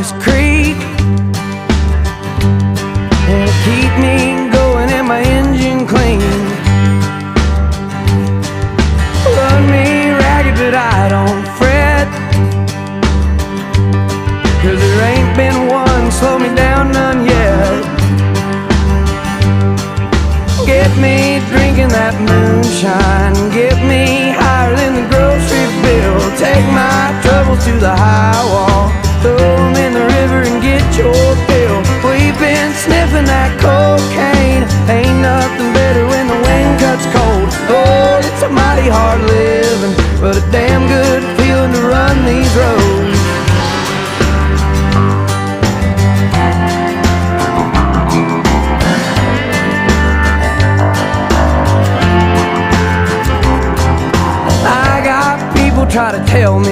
this creek, and it keep me going and my engine clean. Run me ragged but I don't fret, 'cause there ain't been one slow me down none yet. Get me drinking that moonshine, get me higher than the grocery bill. Take my troubles to the high wall, throw them in the river and get your fill. We've been sniffing that cocaine, ain't nothing better when the wind cuts cold. Oh, it's a mighty hard living, but a damn good feeling to run these roads.